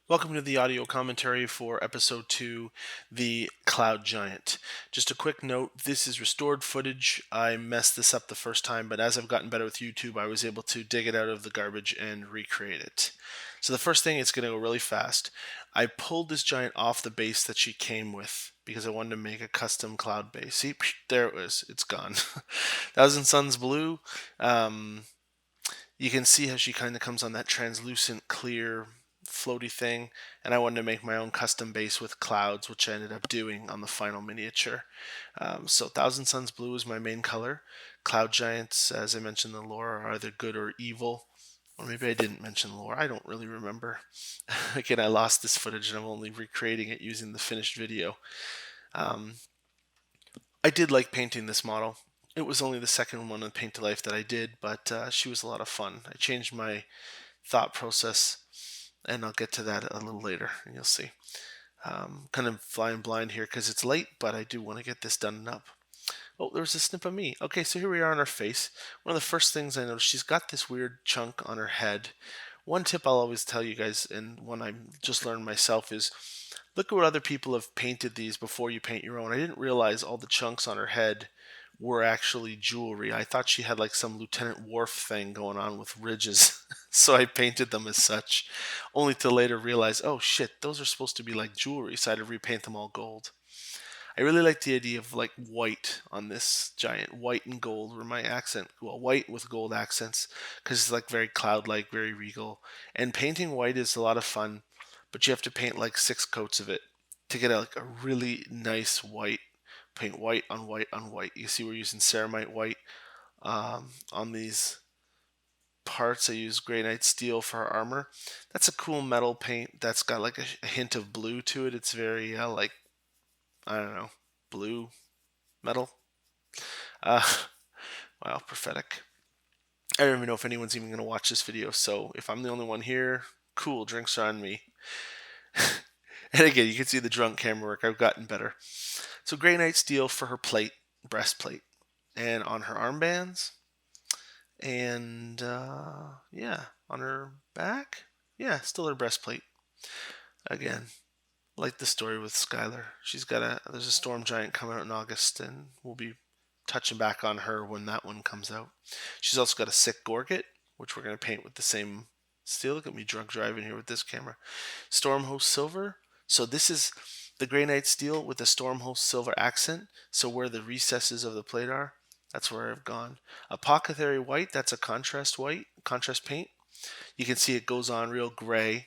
Welcome to the audio commentary for episode 2, The Cloud Giant. Just a quick note, this is restored footage. I messed this up the first time, but as I've gotten better with YouTube, I was able to dig it out of the garbage and recreate it. So the first thing, it's going to go really fast. I pulled this giant off the base that she came with because I wanted to make a custom cloud base. See, there it was. It's gone. Thousand Suns Blue. You can see how she kind of comes on that translucent, clear, floaty thing, and I wanted to make my own custom base with clouds, which I ended up doing on the final miniature. So Thousand Suns Blue is my main color. Cloud Giants, as I mentioned in the lore, are either good or evil. Or maybe I didn't mention lore. I don't really remember. Again, I lost this footage and I'm only recreating it using the finished video. I did like painting this model. It was only the second one in Paint to Life that I did, but she was a lot of fun. I changed my thought process, and I'll get to that a little later, and you'll see. Kind of flying blind here because it's late, but I do want to get this done and up. Oh, there's a snip of me. Okay, so here we are on her face. One of the first things I noticed, she's got this weird chunk on her head. One tip I'll always tell you guys, and one I just learned myself, is look at what other people have painted these before you paint your own. I didn't realize all the chunks on her head were actually jewelry. I thought she had like some Lieutenant Worf thing going on with ridges, so I painted them as such, only to later realize, oh shit, those are supposed to be like jewelry, so I had to repaint them all gold. I really like the idea of like white on this giant. White and gold were my accent. Well, white with gold accents because it's like very cloud-like, very regal. And painting white is a lot of fun, but you have to paint like 6 coats of it to get like a really nice white. Paint white on white on white. You see, we're using ceramite white on these parts. I use Grey Knight steel for our armor. That's a cool metal paint that's got like a hint of blue to it. It's very like, I don't know, blue metal. Uh, wow, prophetic. I don't even know if anyone's even going to watch this video, so if I'm the only one here, cool, drinks are on me. And again, you can see the drunk camera work. I've gotten better. So Grey Knight steel for her plate, breastplate, and on her armbands, and yeah, on her back, yeah, still her breastplate. Again, like the story with Skyelar, there's a storm giant coming out in August, and we'll be touching back on her when that one comes out. She's also got a sick Gorget, which we're going to paint with the same steel. Look at me drunk driving here with this camera. Stormhost silver. So this is the Grey Knight steel with the Stormhost silver accent. So where the recesses of the plate are, that's where I've gone. Apothecary white, that's a contrast paint. You can see it goes on real gray.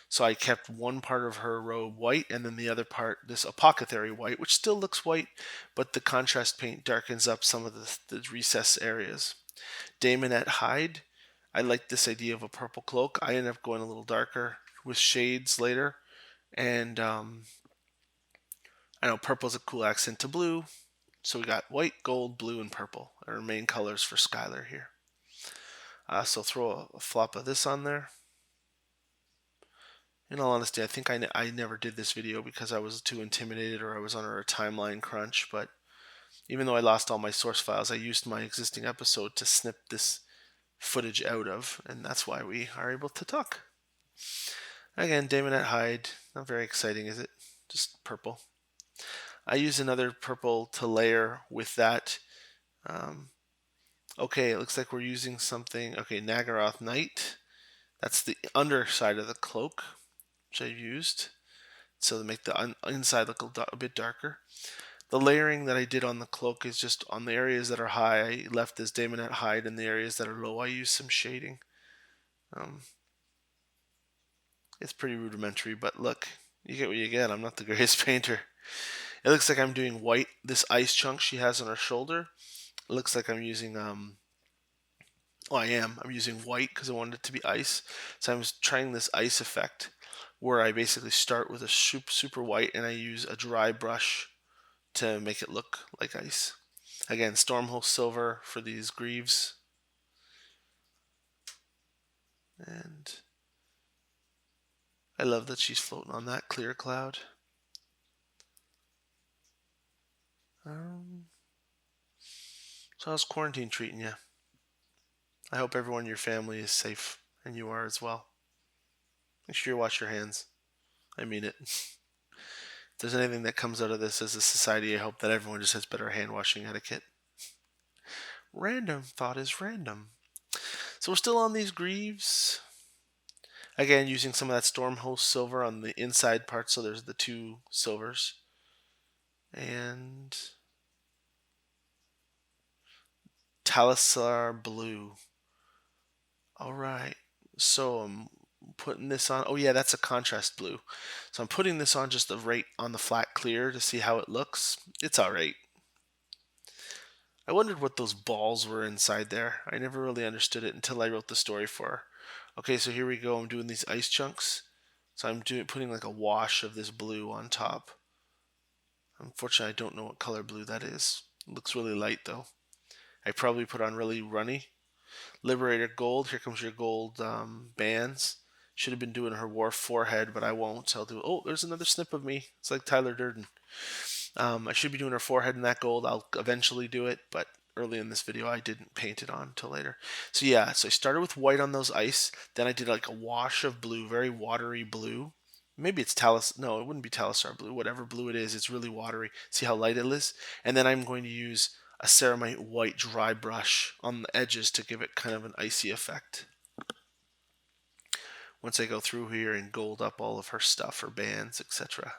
So I kept one part of her robe white and then the other part this apothecary white, which still looks white, but the contrast paint darkens up some of the recess areas. Daemonette hide. I like this idea of a purple cloak. I ended up going a little darker with shades later. And I know purple's a cool accent to blue. So we got white, gold, blue, and purple. Our main colors for Skyelar here. So throw a flop of this on there. In all honesty, I think I never did this video because I was too intimidated or I was under a timeline crunch, but even though I lost all my source files, I used my existing episode to snip this footage out of, and that's why we are able to talk. Again, Daemonette hide, not very exciting, is it? Just purple. I use another purple to layer with that. Okay, it looks like we're using something. Okay, Naggaroth Knight. That's the underside of the cloak, which I've used. So to make the inside look a bit darker. The layering that I did on the cloak is just on the areas that are high, I left this Daemonette hide, and the areas that are low, I used some shading. It's pretty rudimentary, but look, you get what you get. I'm not the greatest painter. It looks like I'm doing white. This ice chunk she has on her shoulder, it looks like I'm using, well, I am. I'm using white because I wanted it to be ice. So I'm trying this ice effect where I basically start with a super white and I use a dry brush to make it look like ice. Again, Stormhost silver for these greaves. And I love that she's floating on that clear cloud. So how's quarantine treating you? I hope everyone in your family is safe and you are as well. Make sure you wash your hands. I mean it. If there's anything that comes out of this as a society, I hope that everyone just has better hand washing etiquette. Random thought is random. So we're still on these greaves. Again, using some of that Stormhost silver on the inside part, so there's the 2 silvers. And Talassar blue. Alright, so I'm putting this on. Oh yeah, that's a contrast blue. So I'm putting this on just the right on the flat clear to see how it looks. It's alright. I wondered what those balls were inside there. I never really understood it until I wrote the story for her. Okay, so here we go. I'm doing these ice chunks. So I'm putting like a wash of this blue on top. Unfortunately, I don't know what color blue that is. It looks really light though. I probably put on really runny. Liberator gold. Here comes your gold bands. Should have been doing her war forehead, but I won't. I'll do. Oh, there's another snip of me. It's like Tyler Durden. I should be doing her forehead in that gold. I'll eventually do it, but early in this video I didn't paint it on until later. So yeah, so I started with white on those ice. Then I did like a wash of blue, very watery blue. Maybe it's no, it wouldn't be Talassar blue. Whatever blue it is, it's really watery. See how light it is? And then I'm going to use a ceramite white dry brush on the edges to give it kind of an icy effect. Once I go through here and gold up all of her stuff, her bands, etc.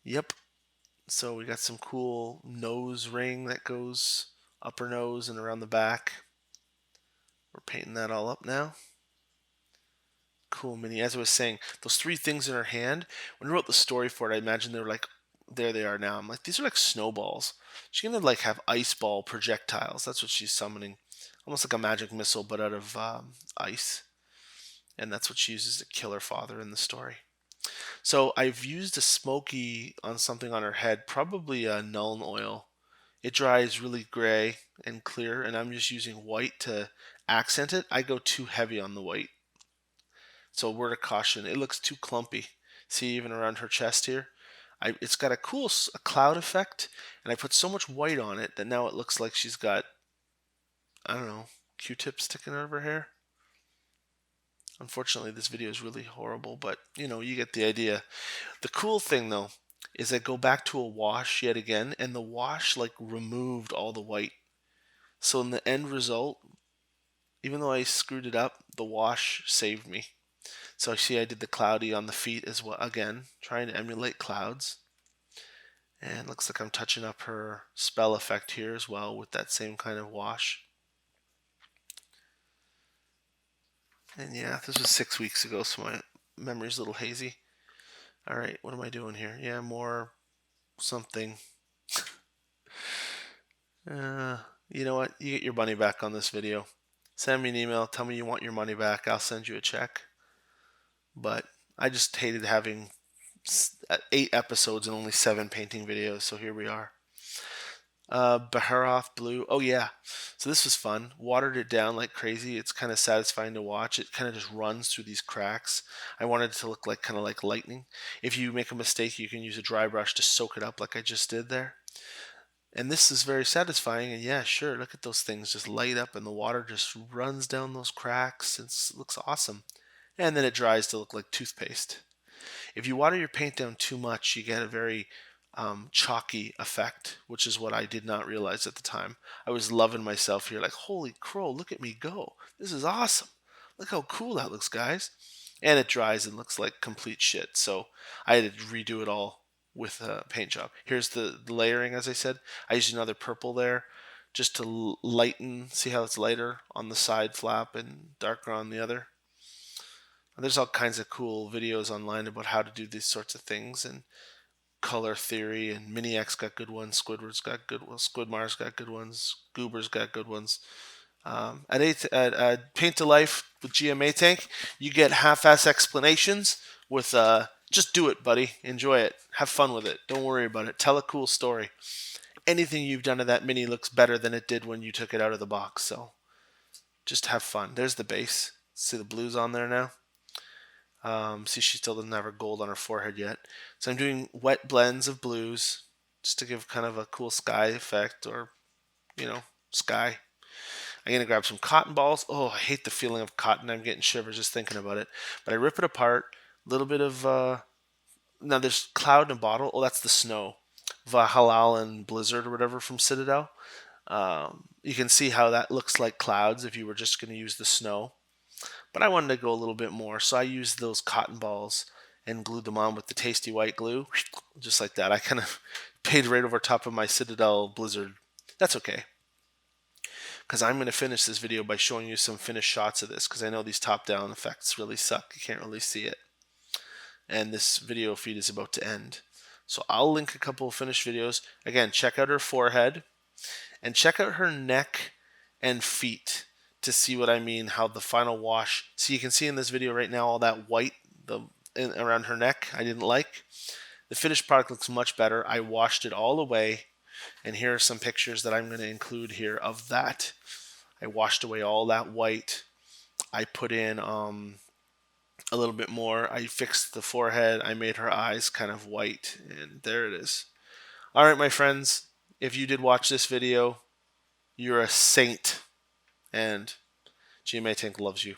Yep. So we got some cool nose ring that goes up her nose and around the back. We're painting that all up now. Cool mini. As I was saying, those 3 things in her hand, when I wrote the story for it, I imagined they were like, there they are now. I'm like, these are like snowballs. She's going to like have ice ball projectiles. That's what she's summoning. Almost like a magic missile, but out of ice. And that's what she uses to kill her father in the story. So I've used a smoky on something on her head, probably a Nuln oil. It dries really gray and clear, and I'm just using white to accent it. I go too heavy on the white. So word of caution, it looks too clumpy. See, even around her chest here? It's got a cool cloud effect, and I put so much white on it that now it looks like she's got, I don't know, Q-tips sticking out of her hair. Unfortunately, this video is really horrible, but you get the idea. The cool thing though is I go back to a wash yet again, and the wash like removed all the white. So in the end result, even though I screwed it up, the wash saved me. So I see I did the cloudy on the feet as well, again, trying to emulate clouds. And looks like I'm touching up her spell effect here as well with that same kind of wash. And yeah, this was 6 weeks ago, so my memory's a little hazy. Alright, what am I doing here? Yeah, more something. You know what? You get your money back on this video. Send me an email, tell me you want your money back, I'll send you a check. But I just hated having 8 episodes and only 7 painting videos, so here we are. BAHARROTH blue. Oh yeah, so this was fun. Watered it down like crazy. It's kind of satisfying to watch. It kind of just runs through these cracks. I wanted it to look like kind of like lightning. If you make a mistake, you can use a dry brush to soak it up like I just did there. And this is very satisfying. And yeah, sure, look at those things just light up and the water just runs down those cracks. It looks awesome. And then it dries to look like toothpaste. If you water your paint down too much, you get a very chalky effect, which is what I did not realize at the time. I was loving myself here, like, holy crow, look at me go. This is awesome. Look how cool that looks, guys. And it dries and looks like complete shit. So I had to redo it all with a paint job. Here's the layering, as I said. I used another purple there just to lighten, see how it's lighter on the side flap and darker on the other. There's all kinds of cool videos online about how to do these sorts of things and color theory, and Miniacs got good ones, Squidward's got good ones, Squidmar's got good ones, Goober's got good ones. At Paint to Life with GMA Tank, you get half-ass explanations with just do it, buddy. Enjoy it. Have fun with it. Don't worry about it. Tell a cool story. Anything you've done to that mini looks better than it did when you took it out of the box, so just have fun. There's the base. See the blues on there now? See, she still doesn't have her gold on her forehead yet. So I'm doing wet blends of blues just to give kind of a cool sky effect, or, sky. I'm going to grab some cotton balls. Oh, I hate the feeling of cotton. I'm getting shivers just thinking about it. But I rip it apart. A little bit of, now there's cloud in a bottle. Oh, that's the snow. Valhalla and Blizzard or whatever from Citadel. You can see how that looks like clouds if you were just going to use the snow. But I wanted to go a little bit more, so I used those cotton balls and glued them on with the tasty white glue, just like that. I kind of paid right over top of my Citadel Blizzard. That's okay, because I'm going to finish this video by showing you some finished shots of this, because I know these top-down effects really suck. You can't really see it. And this video feed is about to end. So I'll link a couple of finished videos. Again, check out her forehead, and check out her neck and feet to see what I mean, how the final wash. So you can see in this video right now all that white around her neck I didn't like. The finished product looks much better. I washed it all away, and here are some pictures that I'm going to include here of that. I washed away all that white. I put in a little bit more. I fixed the forehead. I made her eyes kind of white, and there it is. All right, my friends, if you did watch this video, you're a saint, and GMA Tank loves you.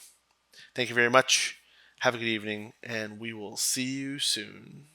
Thank you very much. Have a good evening, and we will see you soon.